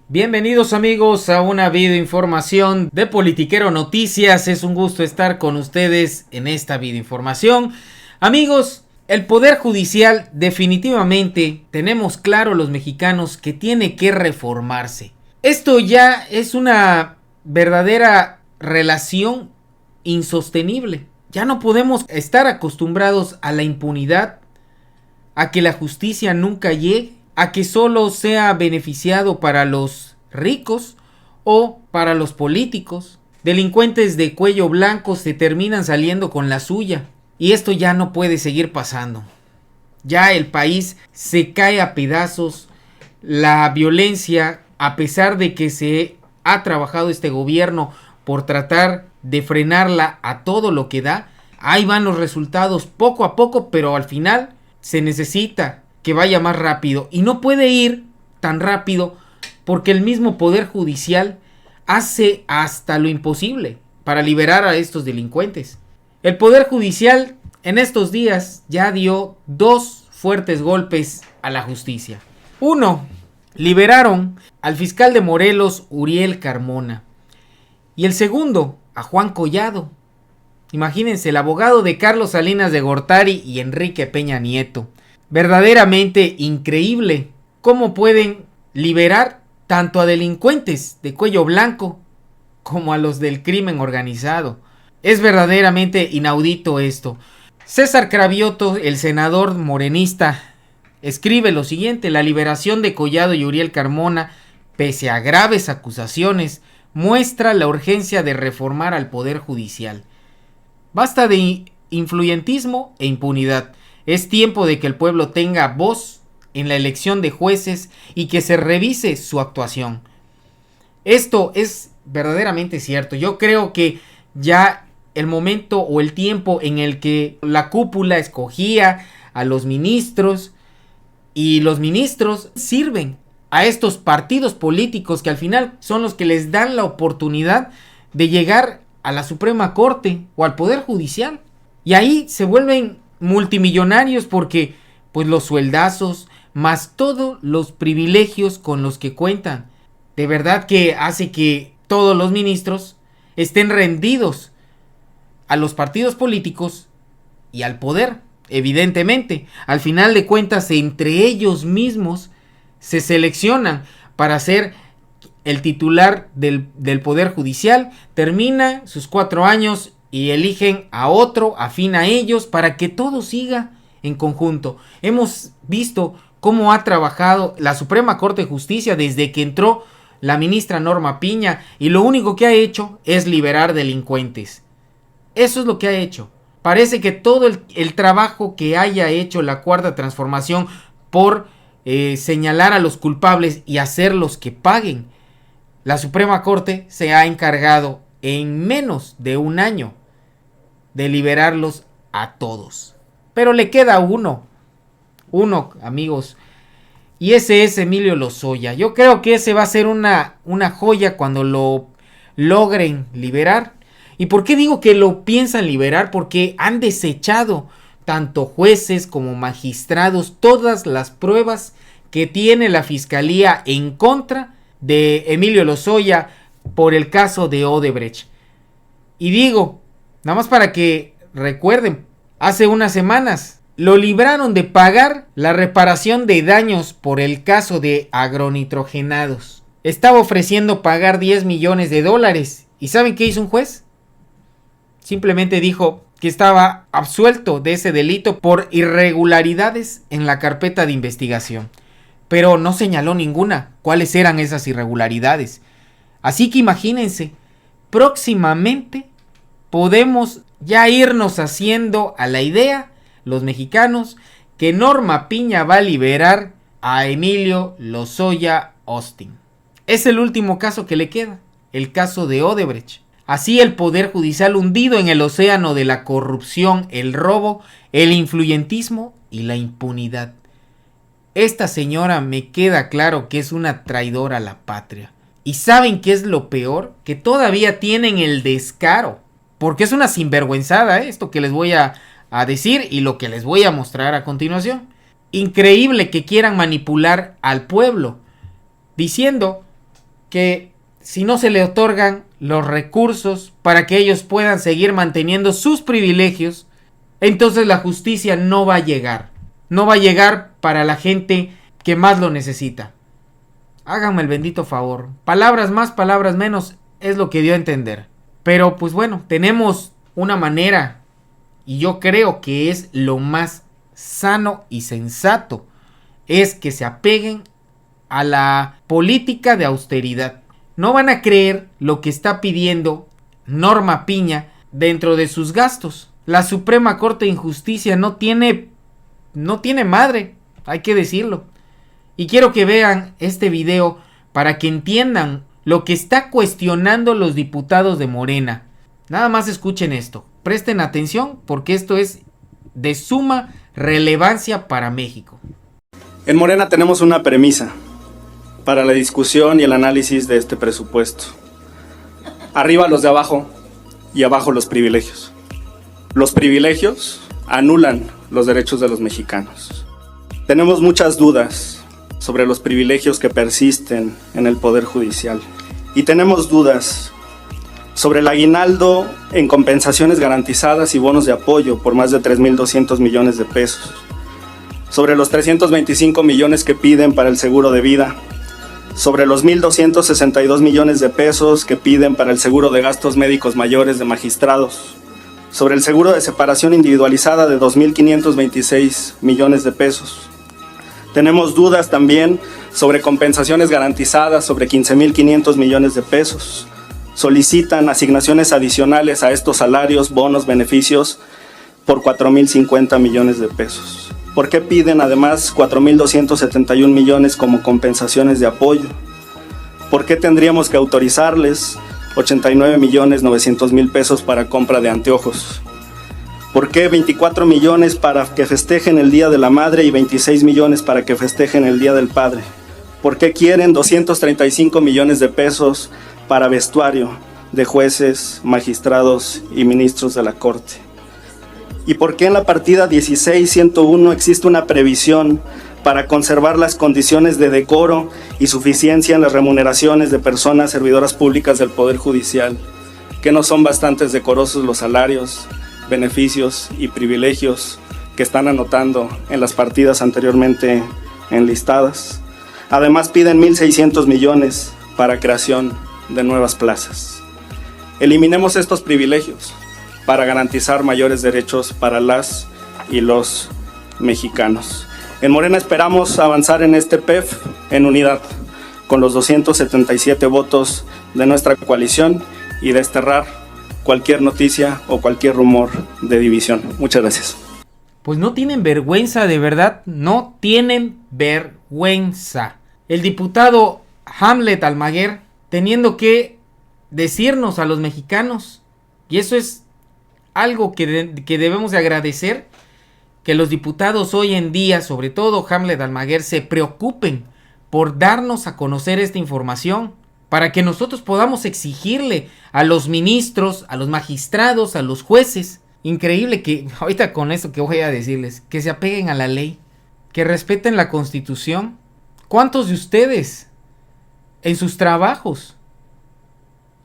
Bienvenidos amigos a una videoinformación de Politiquero Noticias. Es un gusto estar con ustedes en esta videoinformación. Amigos, el Poder Judicial definitivamente tenemos claro los mexicanos que tiene que reformarse. Esto ya es una verdadera relación insostenible. Ya no podemos estar acostumbrados a la impunidad, a que la justicia nunca llegue, a que solo sea beneficiado para los ricos o para los políticos. Delincuentes de cuello blanco se terminan saliendo con la suya. Y esto ya no puede seguir pasando. Ya el país se cae a pedazos. La violencia, a pesar de que se ha trabajado este gobierno por tratar de frenarla a todo lo que da, ahí van los resultados poco a poco, pero al final se necesita que vaya más rápido. Y no puede ir tan rápido porque el mismo Poder Judicial hace hasta lo imposible para liberar a estos delincuentes. El Poder Judicial en estos días ya dio dos fuertes golpes a la justicia. Uno, liberaron al fiscal de Morelos, Uriel Carmona. Y el segundo, a Juan Collado. Imagínense, el abogado de Carlos Salinas de Gortari y Enrique Peña Nieto. Verdaderamente increíble cómo pueden liberar tanto a delincuentes de cuello blanco como a los del crimen organizado. Es verdaderamente inaudito esto. César Cravioto, el senador morenista, escribe lo siguiente: la liberación de Collado y Uriel Carmona, pese a graves acusaciones, muestra la urgencia de reformar al Poder Judicial. Basta de influyentismo e impunidad. Es tiempo de que el pueblo tenga voz en la elección de jueces y que se revise su actuación. Esto es verdaderamente cierto. Yo creo que ya el momento o el tiempo en el que la cúpula escogía a los ministros y los ministros sirven a estos partidos políticos que al final son los que les dan la oportunidad de llegar a la Suprema Corte o al Poder Judicial. Y ahí se vuelven multimillonarios porque pues los sueldazos más todos los privilegios con los que cuentan, de verdad que hace que todos los ministros estén rendidos a los partidos políticos y al poder. Evidentemente, al final de cuentas, entre ellos mismos se seleccionan para ser el titular del Poder Judicial. Termina sus 4 años y eligen a otro afín a ellos para que todo siga en conjunto. Hemos visto cómo ha trabajado la Suprema Corte de Justicia desde que entró la ministra Norma Piña, y lo único que ha hecho es liberar delincuentes. Eso es lo que ha hecho. Parece que todo el trabajo que haya hecho la Cuarta Transformación por señalar a los culpables y hacerlos que paguen, la Suprema Corte se ha encargado en menos de un año de liberarlos a todos. Pero le queda uno, amigos, y ese es Emilio Lozoya. Yo creo que ese va a ser una joya cuando lo logren liberar. ¿Y por qué digo que lo piensan liberar? Porque han desechado tanto jueces como magistrados todas las pruebas que tiene la Fiscalía en contra de Emilio Lozoya por el caso de Odebrecht. Y digo, nada más para que recuerden, hace unas semanas lo libraron de pagar la reparación de daños por el caso de agronitrogenados. Estaba ofreciendo pagar $10 millones. ¿Y saben qué hizo un juez? Simplemente dijo que estaba absuelto de ese delito por irregularidades en la carpeta de investigación. Pero no señaló ninguna cuáles eran esas irregularidades. Así que imagínense, próximamente podemos ya irnos haciendo a la idea, los mexicanos, que Norma Piña va a liberar a Emilio Lozoya Austin. Es el último caso que le queda, el caso de Odebrecht. Así el Poder Judicial hundido en el océano de la corrupción, el robo, el influyentismo y la impunidad. Esta señora me queda claro que es una traidora a la patria. ¿Y saben qué es lo peor? Que todavía tienen el descaro. Porque es una sinvergüenzada esto que les voy a decir y lo que les voy a mostrar a continuación. Increíble que quieran manipular al pueblo diciendo que si no se le otorgan los recursos para que ellos puedan seguir manteniendo sus privilegios, entonces la justicia no va a llegar. No va a llegar para la gente que más lo necesita. Háganme el bendito favor. Palabras más, palabras menos, es lo que dio a entender. Pero pues bueno, tenemos una manera, y yo creo que es lo más sano y sensato, es que se apeguen a la política de austeridad. No van a creer lo que está pidiendo Norma Piña dentro de sus gastos. La Suprema Corte de Justicia no tiene madre, hay que decirlo. Y quiero que vean este video para que entiendan lo que está cuestionando los diputados de Morena. Nada más escuchen esto, presten atención porque esto es de suma relevancia para México. En Morena tenemos una premisa para la discusión y el análisis de este presupuesto. Arriba los de abajo y abajo los privilegios. Los privilegios anulan los derechos de los mexicanos. Tenemos muchas dudas sobre los privilegios que persisten en el Poder Judicial. Y tenemos dudas sobre el aguinaldo en compensaciones garantizadas y bonos de apoyo por más de 3,200 millones de pesos. Sobre los 325 millones que piden para el seguro de vida. Sobre los 1,262 millones de pesos que piden para el seguro de gastos médicos mayores de magistrados. Sobre el seguro de separación individualizada de 2,526 millones de pesos. Tenemos dudas también sobre compensaciones garantizadas sobre 15,500 millones de pesos. Solicitan asignaciones adicionales a estos salarios, bonos, beneficios por 4,050 millones de pesos. ¿Por qué piden además 4,271 millones como compensaciones de apoyo? ¿Por qué tendríamos que autorizarles 89,900,000 pesos para compra de anteojos? ¿Por qué 24 millones para que festejen el Día de la Madre y 26 millones para que festejen el Día del Padre? ¿Por qué quieren 235 millones de pesos para vestuario de jueces, magistrados y ministros de la Corte? ¿Y por qué en la partida 16.101 existe una previsión para conservar las condiciones de decoro y suficiencia en las remuneraciones de personas servidoras públicas del Poder Judicial? ¿Que no son bastantes decorosos los salarios, beneficios y privilegios que están anotando en las partidas anteriormente enlistadas? Además piden 1,600 millones para creación de nuevas plazas. Eliminemos estos privilegios para garantizar mayores derechos para las y los mexicanos. En Morena esperamos avanzar en este PEF en unidad, con los 277 votos de nuestra coalición y desterrar cualquier noticia o cualquier rumor de división. Muchas gracias. Pues no tienen vergüenza, de verdad, no tienen vergüenza. El diputado Hamlet Almaguer teniendo que decirnos a los mexicanos, y eso es algo que debemos de agradecer, que los diputados hoy en día, sobre todo Hamlet Almaguer, se preocupen por darnos a conocer esta información, para que nosotros podamos exigirle a los ministros, a los magistrados, a los jueces. Increíble que ahorita con eso que voy a decirles, que se apeguen a la ley, que respeten la Constitución. ¿Cuántos de ustedes en sus trabajos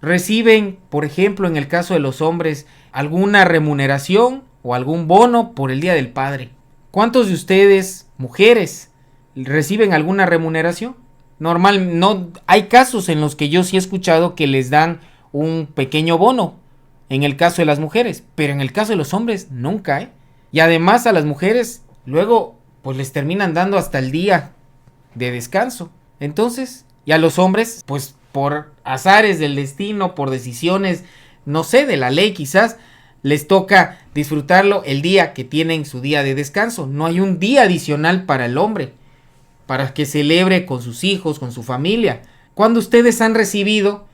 reciben, por ejemplo, en el caso de los hombres, alguna remuneración o algún bono por el Día del Padre? ¿Cuántos de ustedes, mujeres, reciben alguna remuneración? Normal, no, hay casos en los que yo sí he escuchado que les dan un pequeño bono, en el caso de las mujeres, pero en el caso de los hombres, nunca, Y además a las mujeres, luego, pues les terminan dando hasta el día de descanso. Entonces, y a los hombres, pues por azares del destino, por decisiones, no sé, de la ley quizás, les toca disfrutarlo el día que tienen su día de descanso. No hay un día adicional para el hombre, para que celebre con sus hijos, con su familia. Cuando ustedes han recibido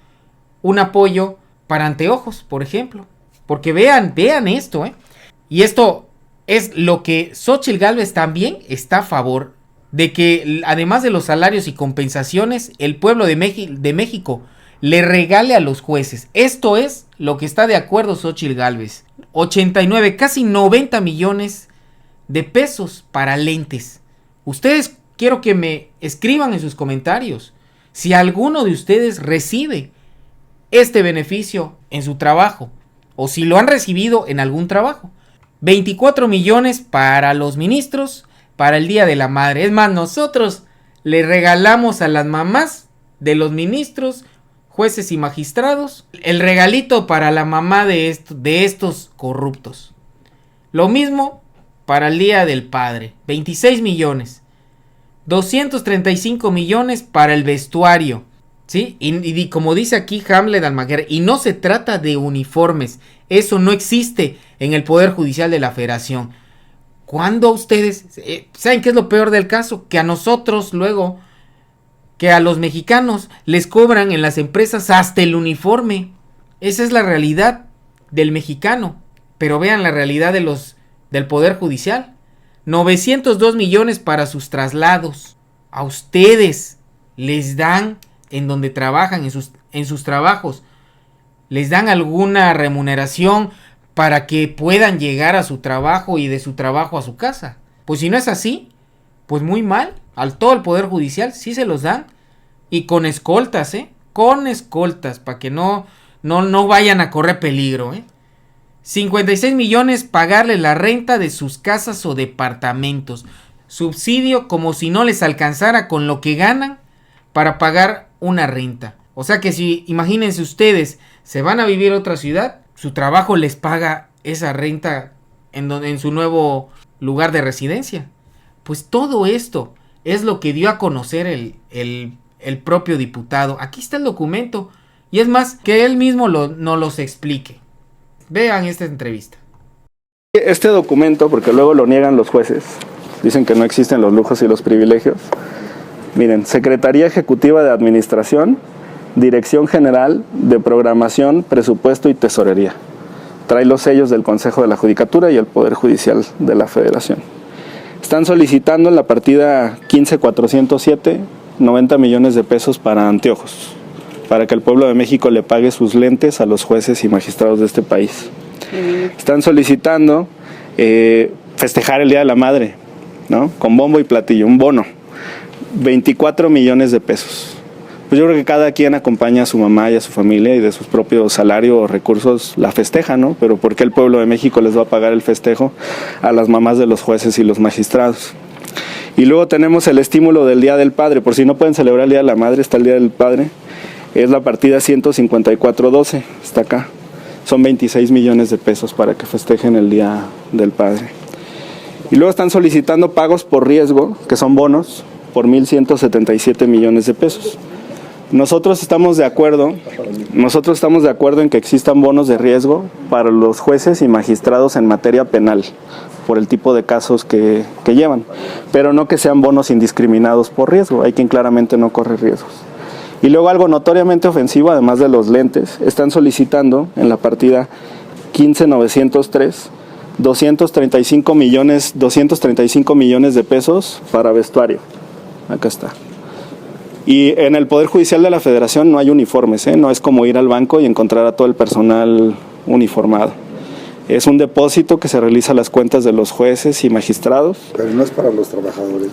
un apoyo para anteojos, por ejemplo. Porque vean esto, Y esto es lo que Xóchitl Gálvez también está a favor de que, además de los salarios y compensaciones, el pueblo de México le regale a los jueces. Esto es lo que está de acuerdo Xóchitl Gálvez. 89, casi 90 millones de pesos para lentes. Ustedes quiero que me escriban en sus comentarios si alguno de ustedes recibe este beneficio en su trabajo o si lo han recibido en algún trabajo. 24 millones para los ministros para el Día de la Madre. Es más, nosotros le regalamos a las mamás de los ministros, jueces y magistrados el regalito para la mamá de estos corruptos. Lo mismo para el Día del Padre. 26 millones. 235 millones para el vestuario. ¿Sí? Y como dice aquí Hamlet Almaguer, y no se trata de uniformes. Eso no existe en el Poder Judicial de la Federación. ¿Cuándo ustedes, saben qué es lo peor del caso? Que a nosotros luego, que a los mexicanos les cobran en las empresas hasta el uniforme. Esa es la realidad del mexicano. Pero vean la realidad del Poder Judicial. 902 millones para sus traslados. A ustedes les dan, en donde trabajan, en sus trabajos, les dan alguna remuneración para que puedan llegar a su trabajo y de su trabajo a su casa. Pues si no es así, pues muy mal. Al todo el Poder Judicial sí se los dan. Y con escoltas, con escoltas, para que no vayan a correr peligro, 56 millones pagarle la renta de sus casas o departamentos. Subsidio como si no les alcanzara con lo que ganan para pagar una renta. O sea que si, imagínense ustedes, se van a vivir a otra ciudad, su trabajo les paga esa renta en su nuevo lugar de residencia. Pues todo esto es lo que dio a conocer el propio diputado. Aquí está el documento. Y es más, que él mismo nos los explique. Vean esta entrevista. Este documento, porque luego lo niegan los jueces, dicen que no existen los lujos y los privilegios. Miren, Secretaría Ejecutiva de Administración, Dirección General de Programación, Presupuesto y Tesorería. Trae los sellos del Consejo de la Judicatura y el Poder Judicial de la Federación. Están solicitando en la partida 15407 90 millones de pesos para anteojos, para que el pueblo de México le pague sus lentes a los jueces y magistrados de este país. Están solicitando festejar el Día de la Madre, ¿no? Con bombo y platillo, un bono, 24 millones de pesos. Pues yo creo que cada quien acompaña a su mamá y a su familia y de sus propios salarios o recursos la festeja, ¿no? Pero ¿por qué el pueblo de México les va a pagar el festejo a las mamás de los jueces y los magistrados? Y luego tenemos el estímulo del Día del Padre, por si no pueden celebrar el Día de la Madre, está el Día del Padre. Es la partida 15412, está acá. Son 26 millones de pesos para que festejen el Día del Padre. Y luego están solicitando pagos por riesgo, que son bonos, por 1.177 millones de pesos. Nosotros estamos de acuerdo en que existan bonos de riesgo para los jueces y magistrados en materia penal, por el tipo de casos que llevan, pero no que sean bonos indiscriminados por riesgo. Hay quien claramente no corre riesgos. Y luego algo notoriamente ofensivo, además de los lentes, están solicitando en la partida 15903 235 millones de pesos para vestuario. Acá está. Y en el Poder Judicial de la Federación no hay uniformes, no es como ir al banco y encontrar a todo el personal uniformado. Es un depósito que se realiza a las cuentas de los jueces y magistrados. Pero no es para los trabajadores.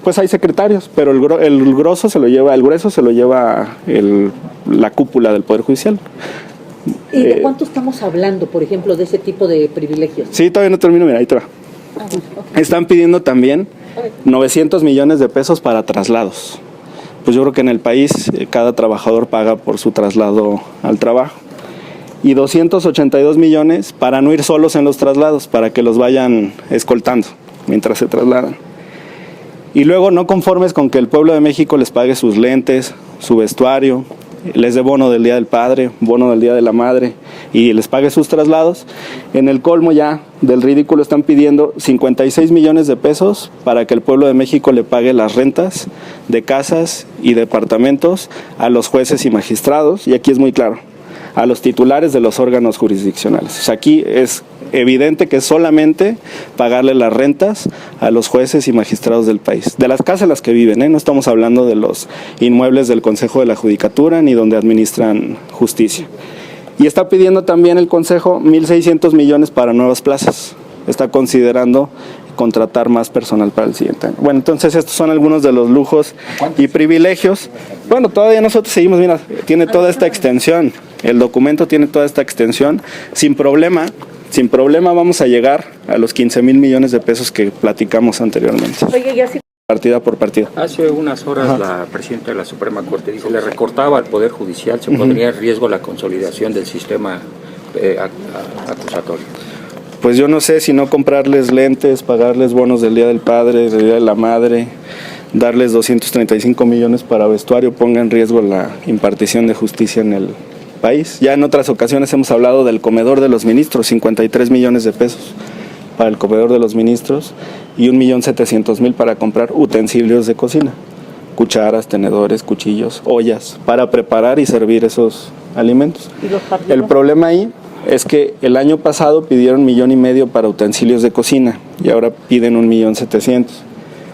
Pues hay secretarios, pero el grueso se lo lleva la cúpula del Poder Judicial. ¿Y de cuánto estamos hablando, por ejemplo, de ese tipo de privilegios? Sí, todavía no termino, mira, ahí te va. Okay. Están pidiendo también 900 millones de pesos para traslados. Pues yo creo que en el país cada trabajador paga por su traslado al trabajo. Y 282 millones para no ir solos en los traslados, para que los vayan escoltando mientras se trasladan. Y luego, no conformes con que el pueblo de México les pague sus lentes, su vestuario, les dé bono del Día del Padre, bono del Día de la Madre y les pague sus traslados, en el colmo ya del ridículo están pidiendo 56 millones de pesos para que el pueblo de México le pague las rentas de casas y departamentos a los jueces y magistrados, y aquí es muy claro, a los titulares de los órganos jurisdiccionales. O sea, aquí es evidente que es solamente pagarle las rentas a los jueces y magistrados del país, de las casas en las que viven, no estamos hablando de los inmuebles del Consejo de la Judicatura ni donde administran justicia. Y está pidiendo también el Consejo 1.600 millones para nuevas plazas. Está considerando contratar más personal para el siguiente año. Bueno, entonces estos son algunos de los lujos y privilegios. Bueno, todavía nosotros seguimos, mira, tiene toda esta extensión, el documento tiene toda esta extensión, sin problema vamos a llegar a los 15,000 millones de pesos que platicamos anteriormente. Oye, ya sí. Partida por partida. Hace unas horas la presidenta de la Suprema Corte dice, le recortaba al Poder Judicial, se pondría en riesgo la consolidación del sistema acusatorio. Pues yo no sé si no comprarles lentes, pagarles bonos del Día del Padre, del Día de la Madre, darles 235 millones para vestuario, ponga en riesgo la impartición de justicia en el país. Ya en otras ocasiones hemos hablado del comedor de los ministros, 53 millones de pesos para el comedor de los ministros y 1,700,000 para comprar utensilios de cocina, cucharas, tenedores, cuchillos, ollas, para preparar y servir esos alimentos. ¿Y los partidos? El problema ahí es que el año pasado pidieron 1,5 millones para utensilios de cocina y ahora piden 1,700,000.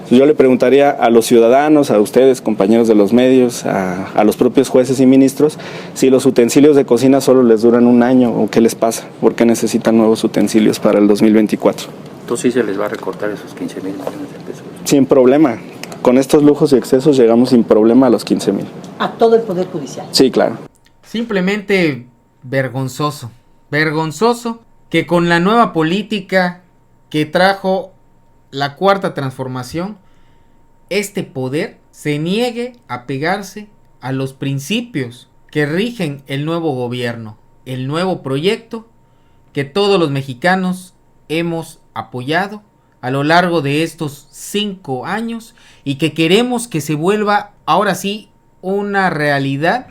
Yo le preguntaría a los ciudadanos, a ustedes, compañeros de los medios, a los propios jueces y ministros, si los utensilios de cocina solo les duran un año o qué les pasa, por qué necesitan nuevos utensilios para el 2024. Entonces sí se les va a recortar esos 15,000 millones de pesos. Sin problema. Con estos lujos y excesos llegamos sin problema a los 15,000. A todo el Poder Judicial. Sí, claro. Simplemente vergonzoso. Vergonzoso que con la nueva política que trajo la Cuarta Transformación, este poder se niegue a pegarse a los principios que rigen el nuevo gobierno, el nuevo proyecto que todos los mexicanos hemos apoyado a lo largo de estos 5 años y que queremos que se vuelva ahora sí una realidad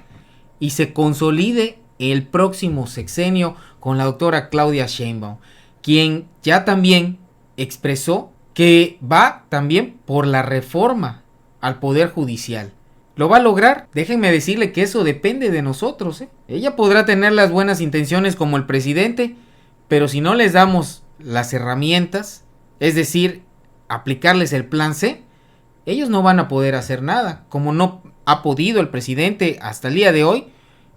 y se consolide el próximo sexenio con la doctora Claudia Sheinbaum, quien ya también expresó que va también por la reforma al Poder Judicial. ¿Lo va a lograr? Déjenme decirle que eso depende de nosotros, ¿eh? Ella podrá tener las buenas intenciones como el presidente, pero si no les damos las herramientas, es decir, aplicarles el plan C, ellos no van a poder hacer nada, como no ha podido el presidente hasta el día de hoy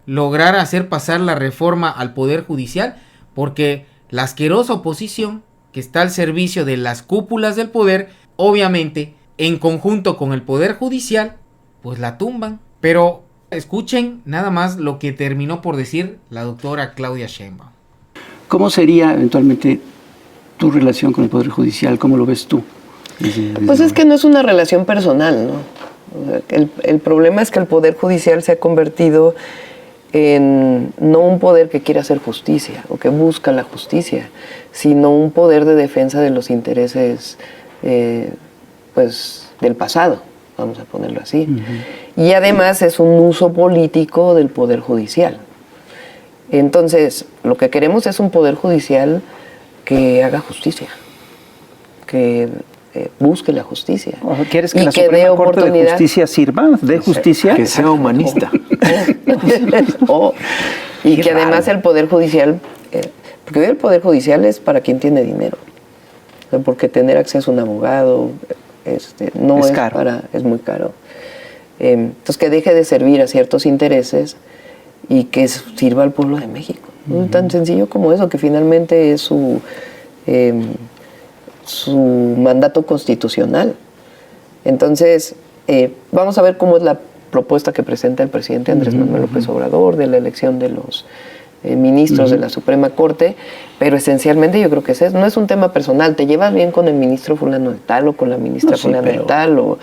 lograr hacer pasar la reforma al Poder Judicial, porque la asquerosa oposición que está al servicio de las cúpulas del poder, obviamente, en conjunto con el Poder Judicial, pues la tumban. Pero escuchen nada más lo que terminó por decir la doctora Claudia Sheinbaum. ¿Cómo sería eventualmente tu relación con el Poder Judicial? ¿Cómo lo ves tú? Pues es que no es una relación personal, ¿no? El problema es que el Poder Judicial se ha convertido en no un poder que quiere hacer justicia o que busca la justicia, sino un poder de defensa de los intereses pues del pasado, vamos a ponerlo así. Uh-huh. Y además es un uso político del Poder Judicial. Entonces, lo que queremos es un Poder Judicial que haga justicia, que busque la justicia. ¿Quieres que la Suprema Corte de Justicia sirva de justicia? Que sea humanista. Y que además el Poder Judicial, porque hoy el Poder Judicial es para quien tiene dinero, o sea, porque tener acceso a un abogado no es caro. Es muy caro. Entonces que deje de servir a ciertos intereses y que sirva al pueblo de México. Uh-huh. Tan sencillo como eso, que finalmente es su mandato constitucional. Entonces, vamos a ver cómo es la propuesta que presenta el presidente Andrés Manuel López Obrador de la elección de los ministros de la Suprema Corte, pero esencialmente yo creo que no es un tema personal. Te llevas bien con el ministro fulano de tal o con la ministra fulana de tal o...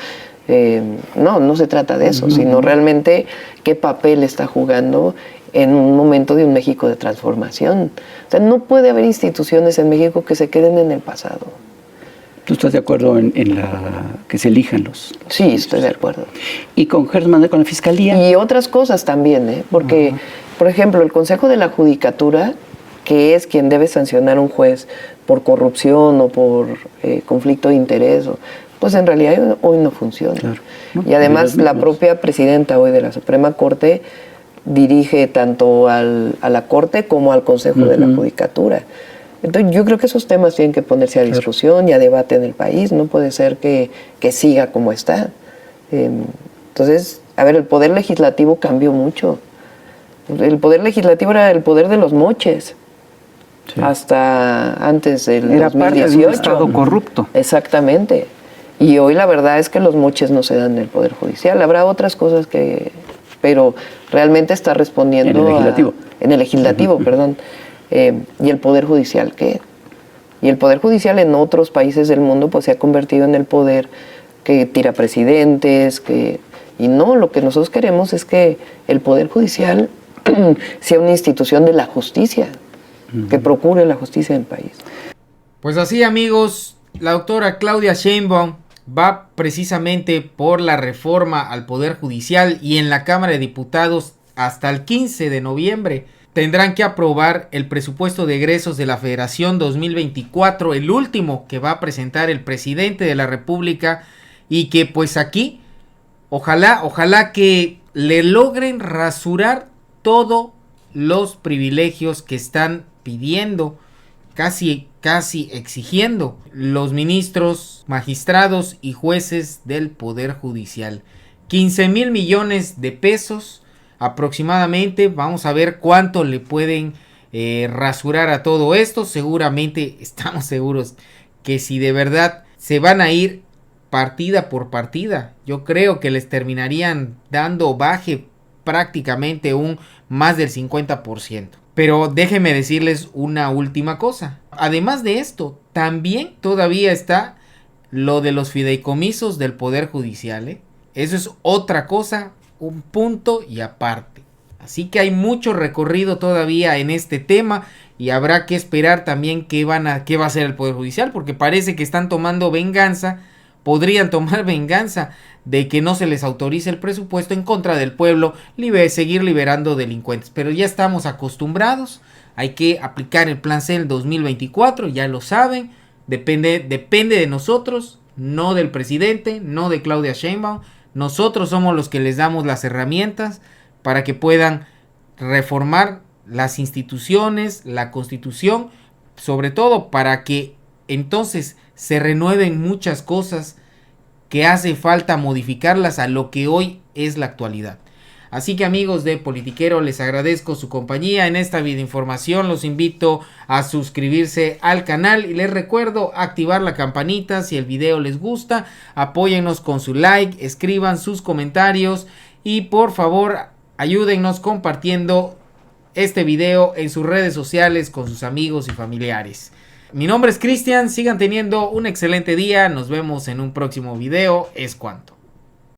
no se trata de eso, sino realmente qué papel está jugando en un momento de un México de transformación. O sea, no puede haber instituciones en México que se queden en el pasado. ¿Tú estás de acuerdo en que se elijan los? Sí, estoy de acuerdo. ¿Y con Gertz Manero, con la Fiscalía? Y otras cosas también, porque, por ejemplo, el Consejo de la Judicatura, que es quien debe sancionar a un juez por corrupción o por conflicto de interés, pues en realidad hoy no funciona. Claro. Y además la propia presidenta hoy de la Suprema Corte dirige tanto a la Corte como al Consejo de la Judicatura. Entonces yo creo que esos temas tienen que ponerse a discusión y a debate en el país. No puede ser que siga como está. Entonces, a ver, el Poder Legislativo cambió mucho. El Poder Legislativo era el poder de los moches. Sí. hasta antes del Era 2018. parte de un Estado corrupto. Exactamente. Y hoy la verdad es que los moches no se dan en el Poder Judicial. Habrá otras cosas pero realmente está respondiendo... En el legislativo. En el legislativo, perdón. ¿Y el Poder Judicial qué? Y el Poder Judicial en otros países del mundo pues se ha convertido en el poder que tira presidentes, y no, lo que nosotros queremos es que el Poder Judicial sea una institución de la justicia, que procure la justicia del país. Pues así, amigos, la doctora Claudia Sheinbaum va precisamente por la reforma al Poder Judicial, y en la Cámara de Diputados hasta el 15 de noviembre tendrán que aprobar el presupuesto de egresos de la Federación 2024, el último que va a presentar el presidente de la República, y que pues aquí ojalá que le logren rasurar todos los privilegios que están pidiendo, casi exigiendo los ministros, magistrados y jueces del Poder Judicial. 15,000 millones de pesos aproximadamente. Vamos a ver cuánto le pueden rasurar a todo esto. Seguramente, estamos seguros que si de verdad se van a ir partida por partida, yo creo que les terminarían dando baje prácticamente más del 50%. Pero déjenme decirles una última cosa. Además de esto, también todavía está lo de los fideicomisos del Poder Judicial, Eso es otra cosa, un punto y aparte. Así que hay mucho recorrido todavía en este tema, y habrá que esperar también qué va a hacer el Poder Judicial, porque parece que están tomando venganza, podrían tomar venganza de que no se les autorice el presupuesto en contra del pueblo, seguir liberando delincuentes. Pero ya estamos acostumbrados, hay que aplicar el Plan C del 2024, ya lo saben, depende de nosotros, no del presidente, no de Claudia Sheinbaum. Nosotros somos los que les damos las herramientas para que puedan reformar las instituciones, la Constitución, sobre todo para que entonces se renueven muchas cosas que hace falta modificarlas a lo que hoy es la actualidad. Así que, amigos de Politiquero, les agradezco su compañía en esta videoinformación. Los invito a suscribirse al canal y les recuerdo activar la campanita si el video les gusta. Apóyennos con su like, escriban sus comentarios y por favor ayúdennos compartiendo este video en sus redes sociales con sus amigos y familiares. Mi nombre es Cristian, sigan teniendo un excelente día, nos vemos en un próximo video, es cuanto.